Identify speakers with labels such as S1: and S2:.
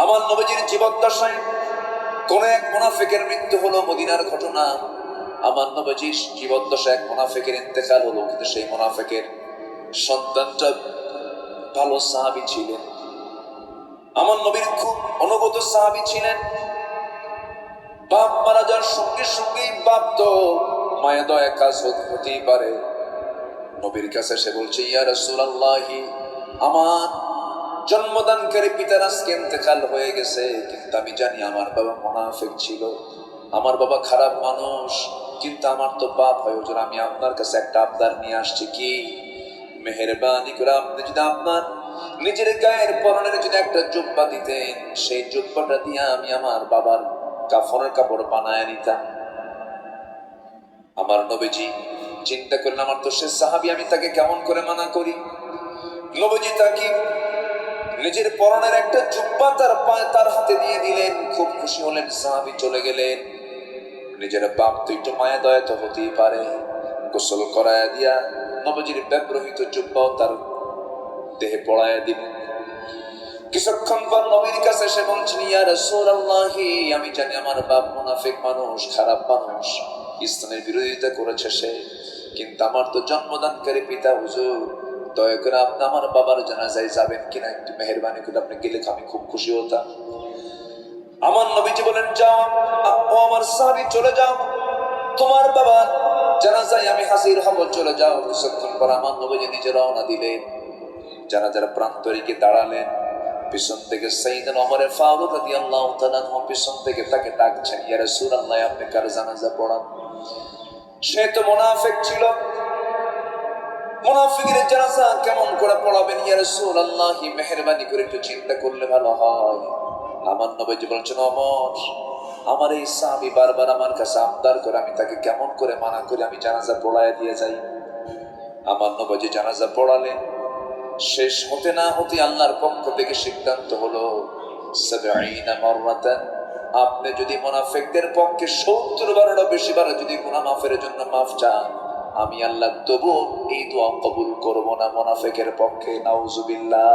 S1: আমার নবীজির জীবদ্দশায় কোন এক মুনাফিকের মৃত্যু হলো, মদিনার ঘটনা। আমার নবীজির জীবদ্দশায় এক মুনাফিকের ইন্তেকাল হলো, কিন্তু সেই মুনাফিকের সন্তানটা ভালো সাহাবী ছিলেন। আমার নবীর খুব অনুগত সাহাবী ছিলেন। বাপ মারা যাওয়ার সঙ্গে সঙ্গেই বাপ তো মায়া দয়া কাজ হতেই পারে। নবীর কাছে সে বলছে, ইয়া রাসূলুল্লাহি, আমার জন্মদানকারী পিতার আজকে ইন্তেকাল হয়ে গেছে, কিন্তু আমি জানি আমার বাবা মুনাফিক ছিল, আমার বাবা খারাপ মানুষ, কিন্তু আমার তো পাপ হয়। হুজুর, আমি আপনার কাছে একটা আবদার নিয়ে আসছি, কি মেহেরবানি করে আপনি যদি আপনার নিজের গায়ের পরনের যদি একটা জুব্বা দিতেন, সেই জুব্বাটা দিয়ে আমি আমার বাবার কাফনের কাপড় বানায় নিতাম। আমার নবীজি চিন্তা করলেন, আমার তো সে সাহাবী, আমি তাকে কেমন করে মানা করি। নবীজি তাকে নিজের পরনের একটা জুব্বা তার হাতে দিয়ে দিলেন। খুব খুশি হলেন, সাহাবী চলে গেলেন। নিজের বাপ তো একটু মায়া দয়া তো হতেই পারে, গোসল করায় দিয়া নবীজির ব্যবহৃত জুব্বাও তার দেহে পড়ায় দিলেন। কিছুক্ষণ পর নবীর কাছে সে বলছেন, ইয়া রাসূলুল্লাহি, আমি জানি আমার বাপ মুনাফিক মানুষ, খারাপ মানুষ, ইসলামের বিরোধিতা করেছে সে, কিন্তু আমার তো জন্মদানকারী পিতা, হুজুর দয়া করে আপনি আমার বাবার জানাজায় যাবেন কিনা, একটু মেহেরবানি করে আপনি গেলে আমি খুব খুশি হতাম। আমার নবীজি বলেন, যাও ও আমার সাহাবী, চলে যাও, তোমার বাবার জানাজায় আমি হাজির হব, চলে যাও। কিছুক্ষণ পর আমার নবীজি নিজে রওনা দিলেন, জানাজার প্রান্তরে গিয়ে দাঁড়ালেন। পিছন থেকে সাইয়েদনা ওমর ফারুক রাদিয়াল্লাহু তাআলা আনহু পিছন থেকে তাকে ডাকছেন, ইয়া রাসূলুল্লাহ, আপনি কার জানাজা পড়ান? সে তো মুনাফিক ছিল, মুনাফিকের জানাজা কেমন করে পড়াবেন ইয়া রাসূলুল্লাহ, মেহেরবানি করে একটু চিন্তা করলে ভালো হয়। আমার নবীজি বলছেন, ওমর, আমার এই সাহাবী বারবার আমার কাছে আবদার করে, আমি তাকে কেমন করে মানা করে আমি জানাজা পড়ায় দিয়ে যাই। আমার নবীজি জানাজা পড়ালেন। শেষ হতে না হতে আল্লাহর পক্ষ থেকে সিদ্ধান্ত হলো, ৭০ মাররাতান, আপনি যদি মুনাফিকদের পক্ষে ৭০ বারেরও বেশি বার যদি গুনাহ মাফের জন্য মাফ চান, আমি আল্লাহ তবু এই দোয়া কবুল করব না মুনাফিকের পক্ষে। নাউজুবিল্লাহ।